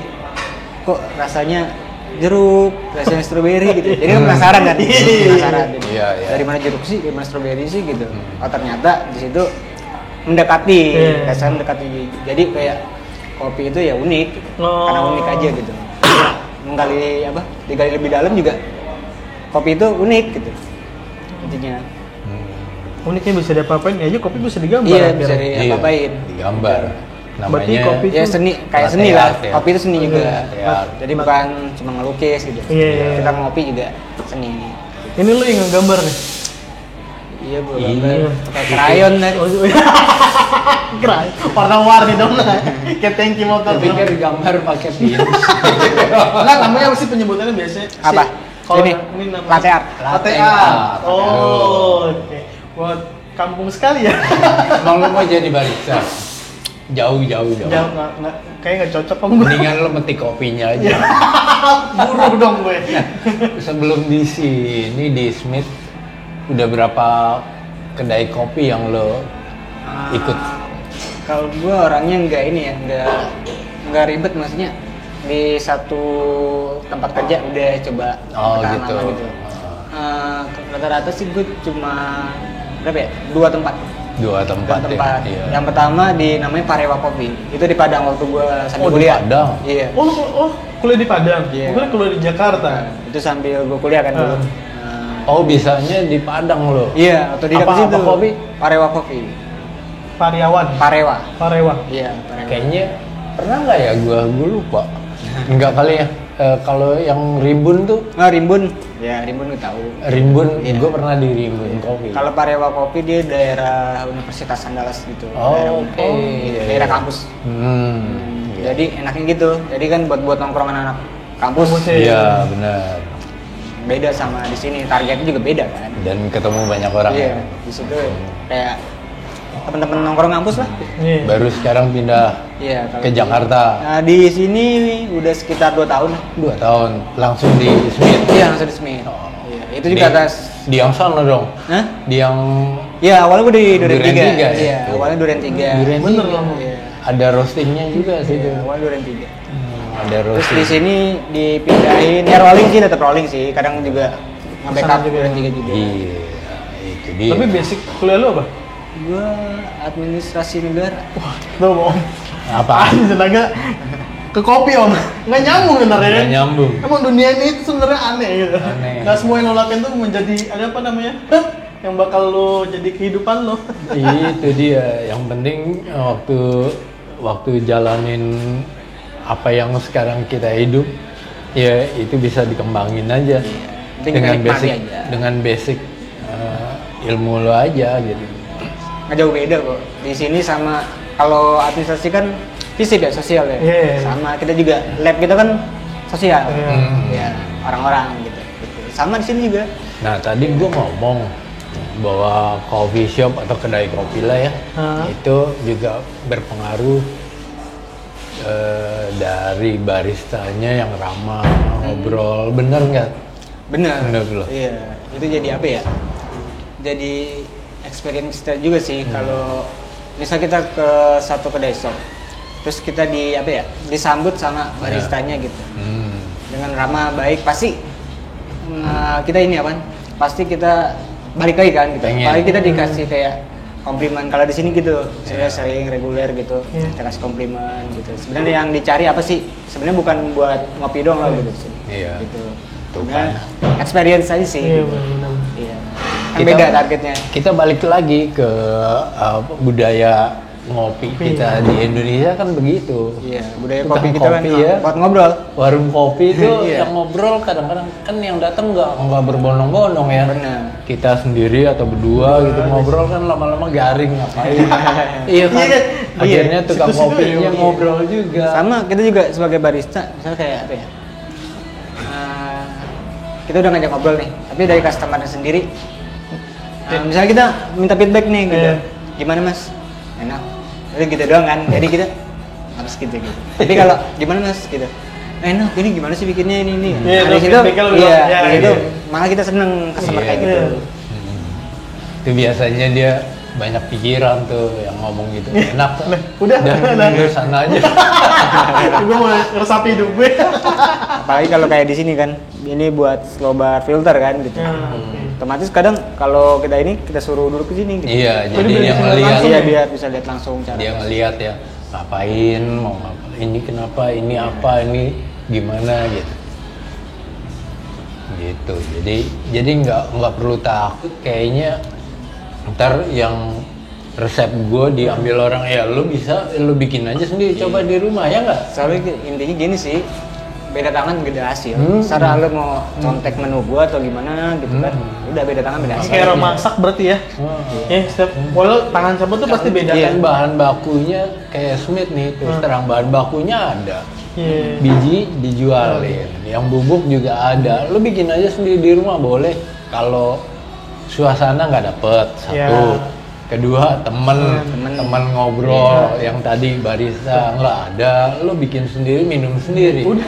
S3: kok rasanya jeruk, rasanya strawberry gitu. Jadi kan penasaran kan? Penasaran.
S1: Iya.
S3: Dari mana jeruk sih, dari mana strawberry sih gitu. Oh ternyata di situ mendekati, rasanya mendekati. Jadi kayak kopi itu ya unik gitu. Karena unik aja gitu. Digali lebih dalam juga kopi itu unik gitu intinya.
S2: Uniknya bisa diapa-apain aja, kopi bisa digambar.
S3: Iya, bisa diapa-apain.
S1: Digambar.
S2: Berarti
S1: Namanya
S2: kopi
S3: ya seni, kayak seni lah. Kopi itu seni juga. Jadi
S2: Mat-
S3: bukan cuma ngelukis gitu.
S2: Iya.
S3: Kita ngopi juga seni.
S2: Ini lo yang ngegambar nih.
S3: Iya, Bu. Pakai krayon tadi.
S2: Keren. Warna-warni dong. Kayak tanki motor.
S1: pikir gambar pakai pin.
S2: Enggak, namanya apa sih penyebutannya biasanya?
S3: Apa?
S2: Kalau
S3: Ini
S2: namanya
S3: latte art.
S2: Latte
S1: Latte
S2: art.
S1: art.
S2: Oh, oke. Buat kampung sekali ya.
S1: Emang lu mau jadi barista? Jauh.
S2: Jauh kayak nggak cocok kamu.
S1: Mendingan lu metik kopinya aja.
S2: Buruk dong gue.
S1: Sebelum di sini di Smith udah berapa kedai kopi yang lo ikut?
S3: Kalau gue orangnya nggak ini ya, nggak ribet maksudnya. di satu tempat kerja udah coba bertahan
S1: gitu.
S3: lama gitu. Rata-rata sih gue cuma berapa ya? 2 tempat.
S1: Dua tempat. Ya? Iya.
S3: Yang pertama di namanya Parewa Kopi. Itu di Padang waktu gue sambil
S1: Di
S3: kuliah.
S1: Padang.
S3: Iya.
S2: Oh, kuliah di Padang.
S3: Iya.
S2: Gue kuliah di Jakarta.
S3: Itu sambil gue kuliah kan dulu.
S1: Oh, bisanya di Padang lo.
S3: Iya, atau di dekat situ.
S1: Apa kopi?
S3: Parewa Kopi.
S2: Pariawan.
S3: Parewa. Iya, Parewa.
S1: Kayaknya pernah nggak ya? Gua lupa. Enggak kali ya. Kalau yang Rimbun tuh,
S3: Rimbun. Ya, Rimbun gue tahu.
S1: Rimbun,
S3: Iya.
S1: gue pernah di Rimbun Kopi.
S3: Kalau Parewa Kopi dia daerah Universitas Andalas gitu.
S1: Oh,
S3: daerah,
S1: oke.
S3: gitu, daerah kampus. Jadi enaknya gitu. Jadi kan buat nongkrong anak kampus.
S1: Iya, benar.
S3: Beda sama di sini, targetnya juga beda kan.
S1: Dan ketemu banyak orang.
S3: Iya, di situ kayak teman-teman nongkrong kampus lah.
S2: Iya.
S1: Baru sekarang pindah
S3: Iya, kalau
S1: ke Jakarta.
S3: Nah, di sini udah sekitar 2 tahun.
S1: 2 tahun langsung di Smith.
S3: Iya, langsung di Smith.
S1: Oh.
S3: Iya, itu juga atas.
S1: Di yang sana dong.
S3: Hah?
S1: Di yang
S3: Iya, awalnya gue di Duren 3.
S1: Duren 3 ya?
S3: Iya, awalnya Duren 3.
S1: Duren
S2: Bener
S1: 3.
S2: loh.
S3: Iya.
S1: Ada roastingnya juga sih itu.
S3: Iya, awalnya Duren 3.
S1: Ada
S3: Terus
S1: roasting.
S3: di sini dipindahin, ya rolling sih, tetap rolling sih. Kadang juga nge-backup
S2: Sama juga.
S3: Duren 3 juga.
S1: Iya, itu dia.
S2: Tapi basic kuliah lu apa?
S3: Gua administrasi negara.
S2: Tuh, bohong.
S1: Apaan?
S2: Tenaga ke kopi om, nggak nyambung sebenarnya.
S1: Nggak nyambung.
S2: Emang dunia ini itu sebenarnya aneh gitu.
S1: Aneh.
S2: Nggak semua yang lo lakuin tuh menjadi ada apa namanya? Yang bakal lo jadi kehidupan lo.
S1: Itu dia. Yang penting waktu jalanin apa yang sekarang kita hidup, ya itu bisa dikembangin aja.
S3: Penting
S1: Dengan
S3: menikmati
S1: basic,
S3: aja.
S1: dengan basic ilmu lo aja gitu.
S3: Nggak jauh beda kok. Di sini sama kalau administrasi kan fisip ya, sosial ya.
S2: Iya.
S3: Sama kita juga lab kita kan sosial.
S2: Iya.
S3: Ya, orang-orang gitu. Sama di sini juga.
S1: Nah tadi gua ngomong bahwa coffee shop atau kedai kopi lah ya, itu juga berpengaruh dari baristanya yang ramah, ngobrol, bener nggak?
S3: Bener.
S1: Bener loh.
S3: Iya. Itu jadi apa ya? Jadi experience kita juga sih kalau misal kita ke satu kedai shop, terus kita disambut sama baristanya gitu, dengan ramah baik, pasti kita ini apa? Pasti kita balik lagi kan gitu.
S1: Pengen.
S3: Paling kita dikasih kayak komplimen. Kalau di sini gitu, saya sering reguler gitu, kita kasih komplimen gitu. Sebenarnya yang dicari apa sih? Sebenarnya bukan buat ngopi doang lah gitu sih.
S1: Iya.
S3: Gitu.
S1: Tuh
S3: Sebenarnya
S1: kan.
S3: experience aja sih.
S2: Iya
S3: gitu.
S2: benar.
S3: Iya. Kan beda targetnya.
S1: Kita balik lagi ke budaya ngopi kita di Indonesia kan begitu.
S3: Iya, budaya
S1: Tukang
S3: kopi kita kan
S1: kopi ya.
S3: buat ngobrol.
S1: Warung kopi itu
S3: Iya.
S1: yang ngobrol kadang-kadang kan yang datang nggak berbondong-bondong ya.
S3: Benar.
S1: Kita sendiri atau berdua gitu ngobrol kan lama-lama garing ngapain. Iya kan.
S2: Iya.
S1: Akhirnya tukang
S2: Situ-situ
S1: kopinya
S2: ya.
S1: ngobrol juga.
S3: Sama kita juga sebagai barista, misalnya kayak apa ya? Kita udah ngajak ngobrol nih, tapi dari customernya sendiri. Misalnya kita minta feedback nih gitu.
S2: Iya.
S3: Gimana Mas? Enak. Jadi gitu doang kan. Jadi kita harus gitu. Tapi kalau gimana Mas gitu. Enak, ini gimana sih bikinnya ini.
S2: Iya,
S3: Nah, di situ
S2: feedback-nya lebih
S3: iya,
S2: ya,
S3: di situ
S2: iya.
S3: malah kita seneng customer
S1: Iya.
S3: kayak gitu.
S1: Itu biasanya dia banyak pikiran tuh yang ngomong gitu. Enak tuh.
S2: Udah.
S1: Udah sana aja.
S2: Gue mau ngeresapi hidup gue.
S3: Apalagi kalau kayak di sini kan, ini buat slow bar filter kan gitu. Otomatis kadang kalau kita ini kita suruh duduk ke sini gitu.
S1: Iya,
S2: Jadi
S1: jadi
S2: biar
S1: dia
S2: bisa
S1: ngeliat.
S2: langsung
S3: Iya, biar bisa lihat langsung cara.
S1: Dia ngeliat ya ngapain, mau ngapain, ini kenapa, ini apa, ini gimana gitu. Gitu. Jadi nggak perlu takut kayaknya ntar yang resep gue diambil orang, ya lu bisa lu bikin aja sendiri, coba di rumah ya nggak?
S3: Soalnya intinya gini sih, beda tangan beda hasil.
S1: Hmm.
S3: Secara lu mau contek menu gua atau gimana gitu kan, udah beda tangan beda hasil.
S2: Kayak orang masak berarti ya. Ya, setiap walau tangan siapa tuh pasti beda
S1: Iya,
S2: kan.
S1: bahan bakunya kayak Smith nih, terus terang bahan bakunya ada.
S2: Iya.
S1: Biji dijualin, yang bubuk juga ada. Lu bikin aja sendiri di rumah boleh. Kalau suasana nggak dapet, satu.
S2: Ya.
S1: Kedua temen ngobrol yang tadi barista nggak ada, lu bikin sendiri minum sendiri.
S2: Udah.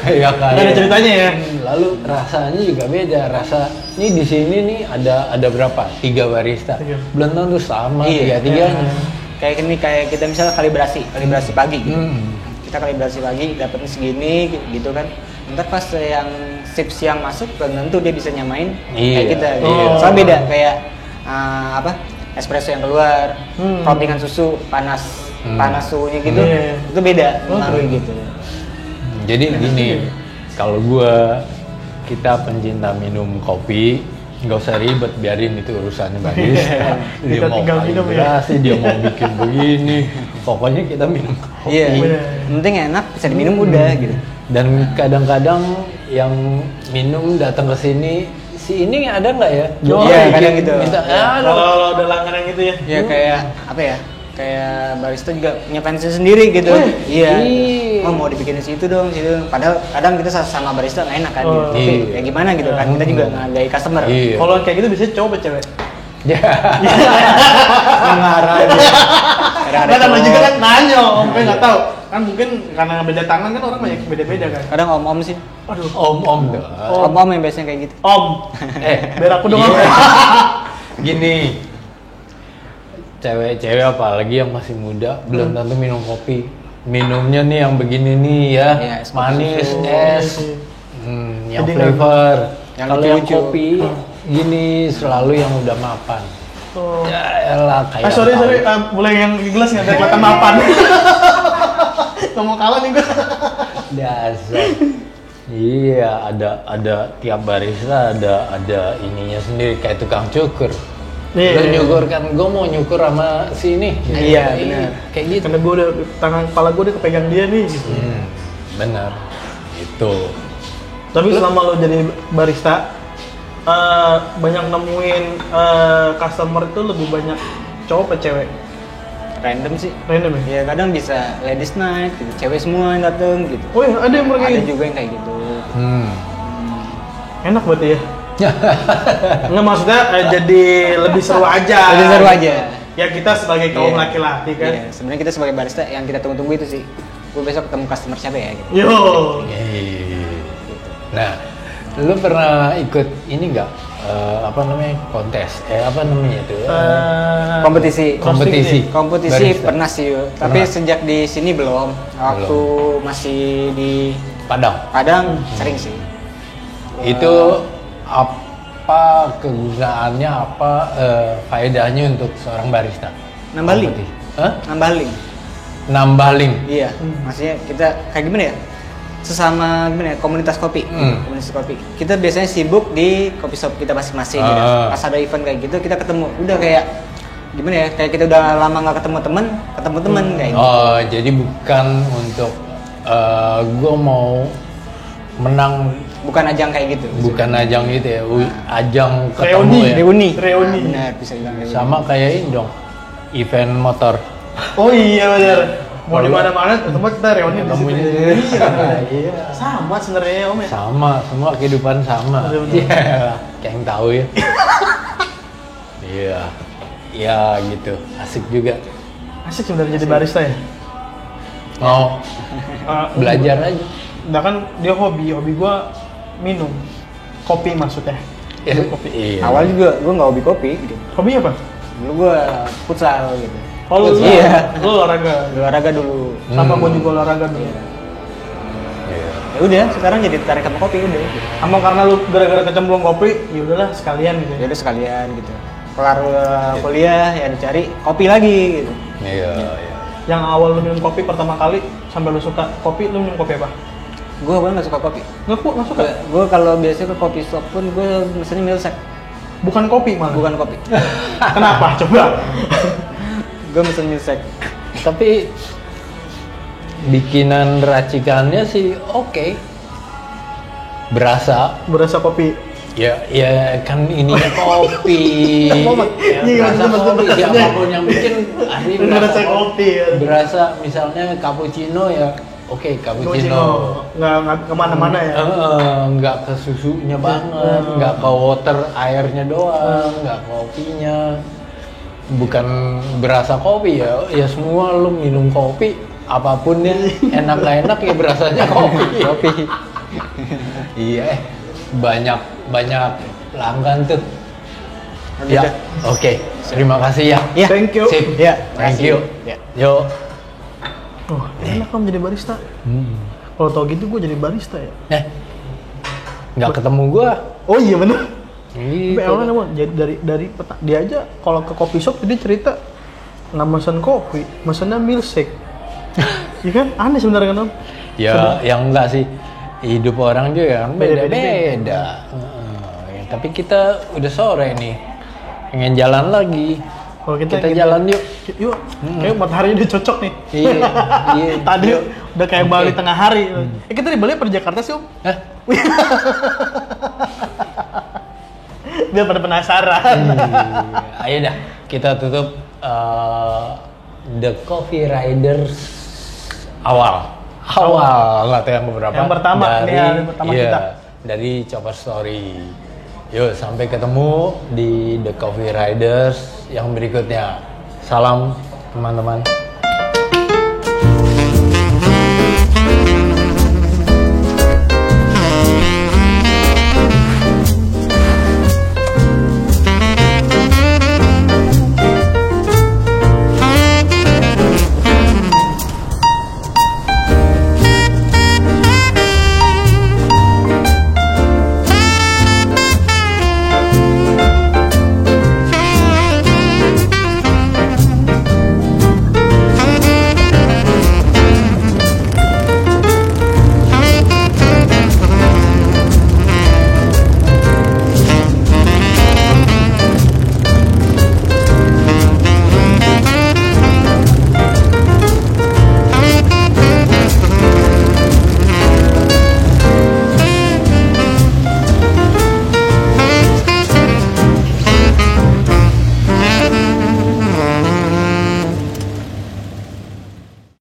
S1: Ya kan.
S2: Nggak ada ceritanya ya.
S1: Lalu rasanya juga beda. Rasa ini di sini nih ada berapa? 3 barista. Belum tentu sama
S3: Iya.
S1: tiga-tiganya.
S3: Kayak kita misalnya kalibrasi pagi gitu. kita kalibrasi lagi dapetnya segini gitu kan. Ntar pas yang shift siang masuk belum tentu dia bisa nyamain kayak kita gitu. Soalnya beda kayak espresso yang keluar, frothing susu panas suhunya gitu, itu beda mengaruhi gitu.
S1: Jadi gini, kalau kita pencinta minum kopi, nggak usah ribet, biarin itu urusannya barista. Dia mau kalibrasi, dia mau bikin begini, pokoknya kita minum kopi.
S3: Iya, penting enak, bisa diminum udah gitu.
S1: Dan kadang-kadang yang minum datang ke sini, si ini ada nggak ya?
S3: Iya, kadang gitu.
S2: Minta, kalau udah langganan gitu ya.
S3: Ya kayak apa ya? Kayak barista juga punya fansnya sendiri gitu. Iya. Oh mau dibikinin situ dong. Padahal kadang kita sama barista nggak enak kan. Gitu. Tapi ya gimana gitu kan? Kita juga menghargai customer.
S2: Kalau kayak gitu biasanya cowok apa cewek?
S1: Ya.
S3: Mengarah.
S2: Kadang namanya juga kan nanya, gue nggak tahu. Kan mungkin karena beda tangan kan orang banyak beda-beda kan.
S3: Kadang om sih.
S2: Aduh.
S1: Om
S3: Om yang biasanya kayak gitu.
S2: Om. Biar aku dong.
S1: Gini. Cewek-cewek apalagi yang masih muda belum tentu minum kopi. Minumnya nih yang begini nih ya, manis, es, yang flavor. Kalau yang kopi gini selalu yang udah mapan. Ya elah kayak.
S2: Sorry, mulai yang di gelas nggak ada kelihatan mapan. Nggak mau kalah nih gue.
S1: Dasar. Iya, ada tiap barista ada ininya sendiri kayak tukang cukur. Lo nyukur kan, gue mau nyukur sama sini.
S3: Iya, benar.
S2: Kayak gitu. Karena gue udah kepala gue udah kepegang dia nih. Gitu.
S1: Benar. Itu.
S2: Tapi selama lo jadi barista, banyak nemuin customer itu lebih banyak cowok apa cewek?
S3: Random sih.
S2: Random ya?
S3: Iya, kadang bisa ladies night, gitu. Cewek semua yang dateng gitu.
S2: Oh iya, ada yang
S3: ada juga yang kayak gitu.
S2: Enak berarti ya? Nggak, maksudnya jadi lebih seru aja.
S3: Lebih seru aja.
S2: Ya kita sebagai kaum laki-laki kan.
S3: Iya, sebenarnya kita sebagai barista yang kita tunggu-tunggu itu sih. Gue besok ketemu customer siapa ya gitu.
S2: Yo.
S1: Nah, lu pernah ikut ini nggak? Kontes? Apa namanya itu? Kompetisi barista.
S3: Pernah sih, tapi sejak di sini belum. Waktu masih di Padang sering sih.
S1: Itu apa kegunaannya, faedahnya untuk seorang barista?
S3: Nambah link. Nambah link. Iya. Maksudnya kita kayak gimana ya? Sesama komunitas kopi. Komunitas kopi. Kita biasanya sibuk di coffee shop kita masing-masing gitu. Pas ada event kayak gitu kita ketemu. Udah kayak gimana ya? Kayak kita udah lama nggak ketemu teman kayak gitu.
S1: Oh, jadi bukan untuk gue mau menang,
S3: bukan ajang kayak gitu.
S1: Bukan ajang gitu ya, ajang ketemu
S3: reuni.
S1: Benar, bisa bilang reuni. Sama kayak ini dong, event motor.
S2: Oh iya benar. Mau di mana-mana tempat kita reuni di situ. Iya. Sama sebenarnya Om ya.
S1: Sama, semua kehidupan sama. Iya, kayak yang tahu ya. Iya. Ya gitu, asik juga.
S2: Asik sebenarnya jadi barista ya.
S1: Mau belajar aja.
S2: Nah kan dia hobi gua minum kopi maksudnya.
S1: Kopi. Iya.
S3: Awal juga gua nggak hobi kopi. Gitu.
S2: Hobi apa?
S3: Dulu gua futsal gitu.
S2: Oh lu olahraga dulu. Sama gua juga olahraga dulu.
S3: Ya udah, sekarang jadi tertarik sama kopi udah.
S2: Emang karena lu gara-gara kecemplung kopi, ya udahlah sekalian gitu.
S3: Ya udah sekalian gitu. Kelar kuliah ya dicari kopi lagi gitu.
S1: Iya.
S2: Yang awal lu minum kopi pertama kali sampai lu suka kopi, lu minum kopi apa?
S3: Gue awalnya nggak suka kopi.
S2: Nggak suka?
S3: Gue kalau biasanya ke kopi shop pun gue biasanya milkshake.
S2: Bukan kopi malah?
S3: Bukan kopi.
S2: Kenapa? Coba.
S3: Gue mesen milkshake.
S1: Tapi bikinan racikannya sih oke. Berasa
S2: kopi.
S1: Ya kan ininya kopi. Berasa kopi. Siapapun yang bikin asli berasa kopi. Berasa misalnya cappuccino ya. Oke, cappuccino.
S2: Nggak kemana-mana ya?
S1: Nggak ke susunya banget, nggak ke water airnya doang, nggak kopinya. Bukan berasa kopi ya, ya semua lu minum kopi, apapun ya enak gak enak ya berasanya kopi. Iya, banyak pelanggan tuh. Ya, oke. Terima kasih ya.
S2: Thank you.
S1: Sip.
S3: Ya,
S1: thank you.
S3: Ya.
S1: Yo.
S2: Oh, enak kan jadi barista. Kalau tau gitu gue jadi barista ya.
S1: Nggak ketemu gua.
S2: Oh iya bener.
S1: Gitu.
S2: Emang emang dari dia aja kalau ke coffee shop dia cerita nggak mesen kopi, mesennya milkshake. Iya kan? Aneh sebenarnya kan Om?
S1: Ya, yang enggak sih. Hidup orang juga kan beda-beda. Tapi kita udah sore nih. Pengen jalan lagi.
S2: Kalau kita
S1: jalan yuk.
S2: Yuk. Kayak matahari udah cocok nih.
S1: Iya.
S2: Tadi udah kayak Bali tengah hari. Kita di Bali apa di Jakarta sih Om?
S1: Hah?
S2: Biar pada penasaran.
S1: Ayo dah, kita tutup The Coffee Riders awal nggak tahu yang beberapa.
S2: Yang pertama kita.
S1: Dari Chopper Story. Yuk, sampai ketemu di The Coffee Riders yang berikutnya. Salam teman-teman.